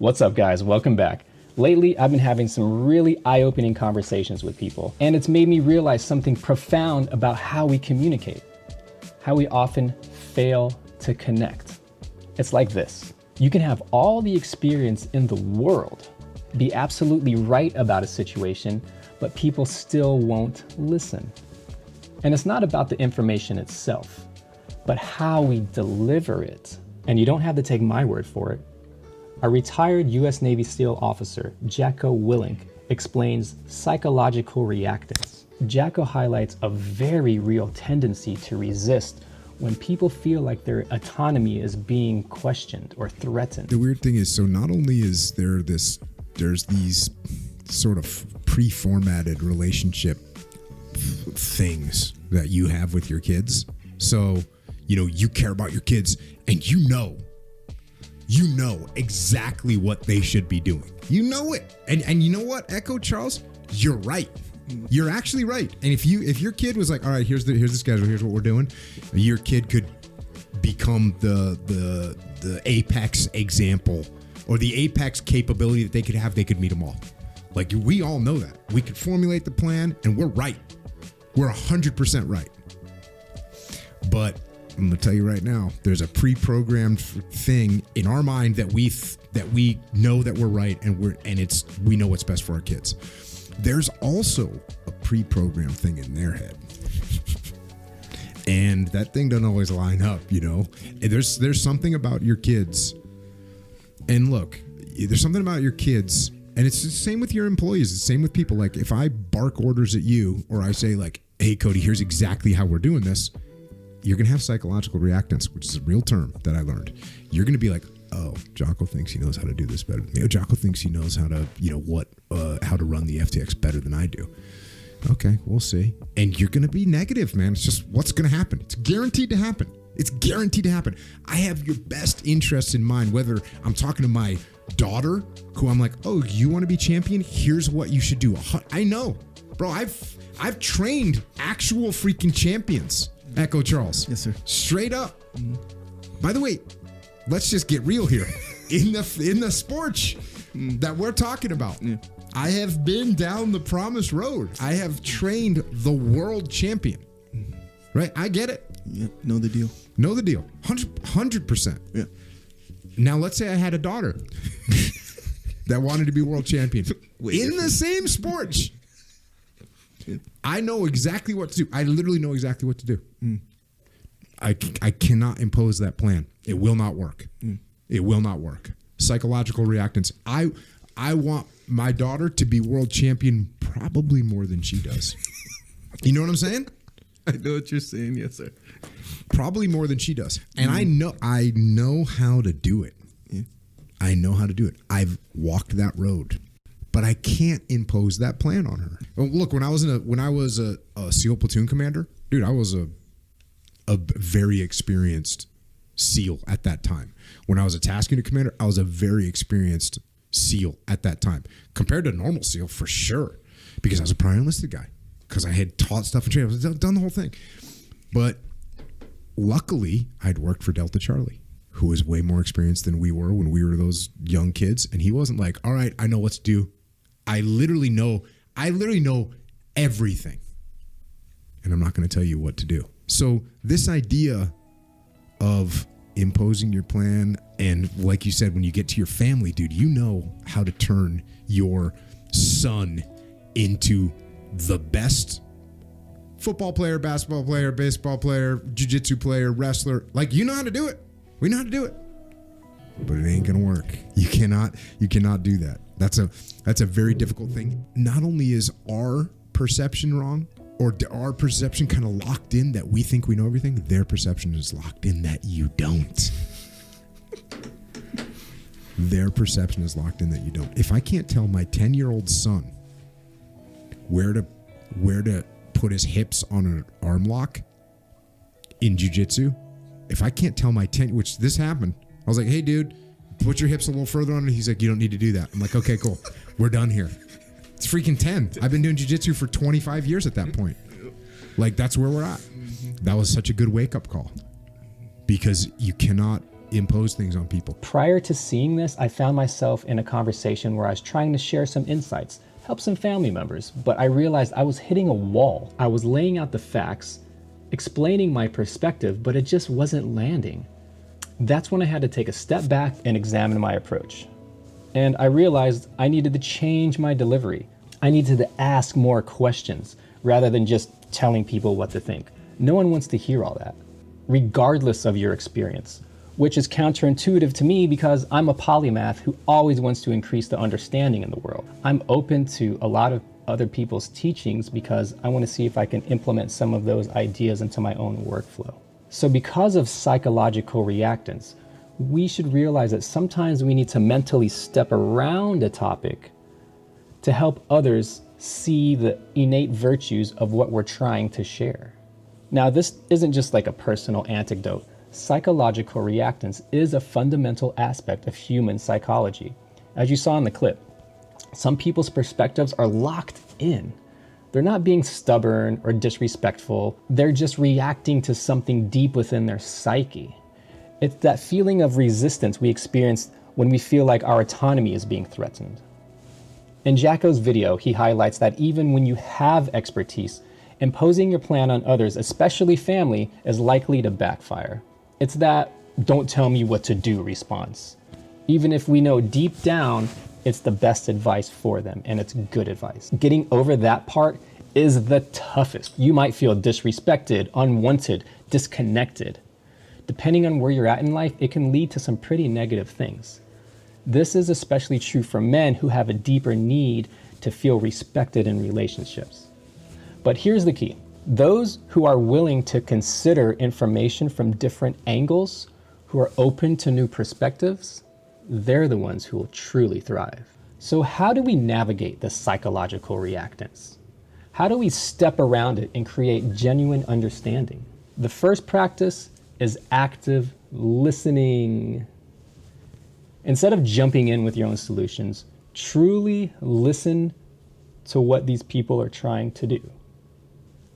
What's up, guys? Welcome back. Lately, I've been having some really eye-opening conversations with people, and it's made me realize something profound about how we communicate, how we often fail to connect. It's like this. You can have all the experience in the world, be absolutely right about a situation, but people still won't listen. And it's not about the information itself, but how we deliver it. And you don't have to take my word for it. A retired U.S. Navy SEAL officer, Jocko Willink, explains psychological reactance. Jocko highlights a very real tendency to resist when people feel like their autonomy is being questioned or threatened. The weird thing is, so not only is there's these sort of pre-formatted relationship things that you have with your kids. So, you care about your kids and you know exactly what they should be doing. You know it. And you know what, Echo Charles? You're right. You're actually right. And if your kid was like, all right, here's the schedule, here's what we're doing, your kid could become the apex example or the apex capability that they could meet them all. Like, we all know that. We could formulate the plan and we're right. We're 100% right. But I'm gonna tell you right now, there's a pre-programmed thing in our mind that we know that we're right, and we know what's best for our kids. There's also a pre-programmed thing in their head, and that thing doesn't always line up. And there's something about your kids, and look, there's something about your kids, and it's the same with your employees. It's the same with people. Like, if I bark orders at you, or I say like, "Hey, Cody, here's exactly how we're doing this," you're going to have psychological reactance, which is a real term that I learned. You're going to be like, oh, Jocko thinks he knows how to do this better than me. Oh, Jocko thinks he knows how to, how to run the FTX better than I do. Okay, we'll see. And you're going to be negative, man. It's just what's going to happen. It's guaranteed to happen. It's guaranteed to happen. I have your best interests in mind, whether I'm talking to my daughter, who I'm like, oh, you want to be champion? Here's what you should do. I know. Bro, I've trained actual freaking champions. Echo Charles. Yes, sir. Straight up. Mm-hmm. By the way, let's just get real here. in the sports that we're talking about, I have been down the promised road. I have trained the world champion. Right? I get it. Yeah, know the deal. 100%. Yeah. Now, let's say I had a daughter that wanted to be world champion in the same sports. I know exactly what to do. I literally know exactly what to do. I cannot impose that plan. It will not work. It will not work. Psychological reactance. I want my daughter to be world champion probably more than she does. You know what I'm saying? I know what you're saying. Yes, sir. Probably more than she does. And I know how to do it. Yeah. I know how to do it. I've walked that road. But I can't impose that plan on her. Well, look, when I was a SEAL platoon commander, dude, I was a very experienced SEAL at that time. When I was a task unit commander, I was a very experienced SEAL at that time, compared to a normal SEAL for sure, because I was a prior enlisted guy, because I had taught stuff and trained. I was done the whole thing. But luckily, I'd worked for Delta Charlie, who was way more experienced than we were when we were those young kids, and he wasn't like, all right, I know what to do. I literally know everything. And I'm not going to tell you what to do. So this idea of imposing your plan, and like you said, when you get to your family, dude, you know how to turn your son into the best football player, basketball player, baseball player, jiu-jitsu player, wrestler. Like, you know how to do it. We know how to do it. But it ain't gonna work. You cannot do that. That's a very difficult thing. Not only is our perception wrong, or our perception kind of locked in that we think we know everything, their perception is locked in that you don't. Their perception is locked in that you don't. If I can't tell my 10-year-old son where to put his hips on an arm lock in jiu-jitsu, if I can't tell my 10, which this happened, I was like, hey, dude, put your hips a little further on. And he's like, you don't need to do that. I'm like, okay, cool. We're done here. It's freaking 10. I've been doing jiu-jitsu for 25 years at that point. Like, that's where we're at. That was such a good wake-up call. Because you cannot impose things on people. Prior to seeing this, I found myself in a conversation where I was trying to share some insights, help some family members, but I realized I was hitting a wall. I was laying out the facts, explaining my perspective, but it just wasn't landing. That's when I had to take a step back and examine my approach. And I realized I needed to change my delivery. I needed to ask more questions rather than just telling people what to think. No one wants to hear all that, regardless of your experience, which is counterintuitive to me because I'm a polymath who always wants to increase the understanding in the world. I'm open to a lot of other people's teachings because I want to see if I can implement some of those ideas into my own workflow. So because of psychological reactance, we should realize that sometimes we need to mentally step around a topic to help others see the innate virtues of what we're trying to share. Now, this isn't just like a personal anecdote. Psychological reactance is a fundamental aspect of human psychology. As you saw in the clip, some people's perspectives are locked in. They're not being stubborn or disrespectful. They're just reacting to something deep within their psyche. It's that feeling of resistance we experience when we feel like our autonomy is being threatened. In Jocko's video, he highlights that even when you have expertise, imposing your plan on others, especially family, is likely to backfire. It's that "don't tell me what to do" response. Even if we know deep down it's the best advice for them and it's good advice. Getting over that part is the toughest. You might feel disrespected, unwanted, disconnected. Depending on where you're at in life, it can lead to some pretty negative things. This is especially true for men who have a deeper need to feel respected in relationships. But here's the key. Those who are willing to consider information from different angles, who are open to new perspectives, they're the ones who will truly thrive. So how do we navigate the psychological reactance? How do we step around it and create genuine understanding? The first practice is active listening. Instead of jumping in with your own solutions, truly listen to what these people are trying to do.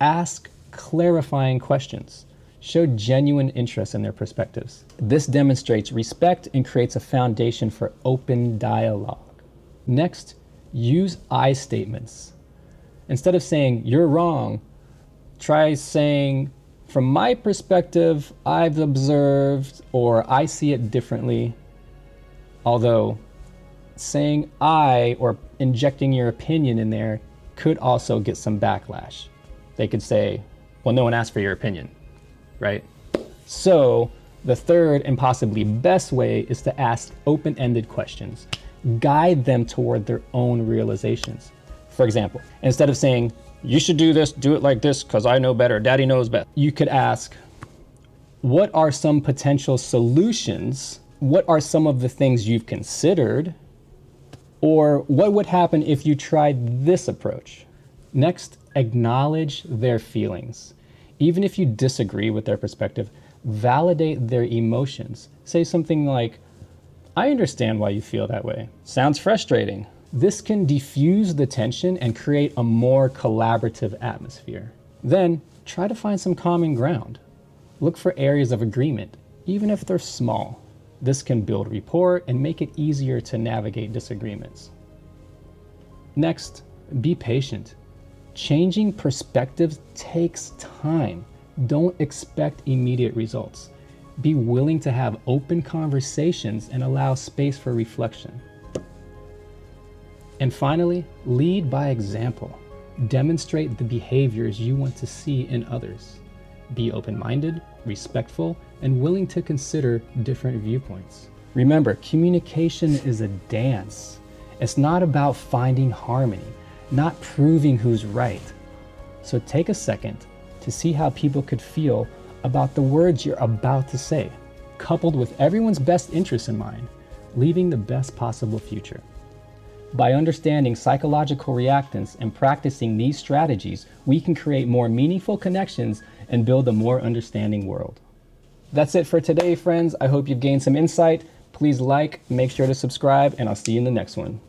Ask clarifying questions. Show genuine interest in their perspectives. This demonstrates respect and creates a foundation for open dialogue. Next, use I statements. Instead of saying, "you're wrong," try saying, "from my perspective, I've observed," or "I see it differently." Although saying "I" or injecting your opinion in there could also get some backlash. They could say, "well, no one asked for your opinion," right? So the third and possibly best way is to ask open-ended questions. Guide them toward their own realizations. For example, instead of saying, "you should do this, do it like this because I know better, daddy knows best," you could ask, "what are some potential solutions? What are some of the things you've considered? Or what would happen if you tried this approach?" Next, acknowledge their feelings. Even if you disagree with their perspective, validate their emotions. Say something like, "I understand why you feel that way. Sounds frustrating." This can diffuse the tension and create a more collaborative atmosphere. Then, try to find some common ground. Look for areas of agreement, even if they're small. This can build rapport and make it easier to navigate disagreements. Next, be patient. Changing perspectives takes time. Don't expect immediate results. Be willing to have open conversations and allow space for reflection. And finally, lead by example. Demonstrate the behaviors you want to see in others. Be open-minded, respectful, and willing to consider different viewpoints. Remember, communication is a dance. It's not about finding harmony, not proving who's right. So take a second to see how people could feel about the words you're about to say, coupled with everyone's best interests in mind, leaving the best possible future. By understanding psychological reactance and practicing these strategies, we can create more meaningful connections and build a more understanding world. That's it for today, friends. I hope you've gained some insight. Please like, make sure to subscribe, and I'll see you in the next one.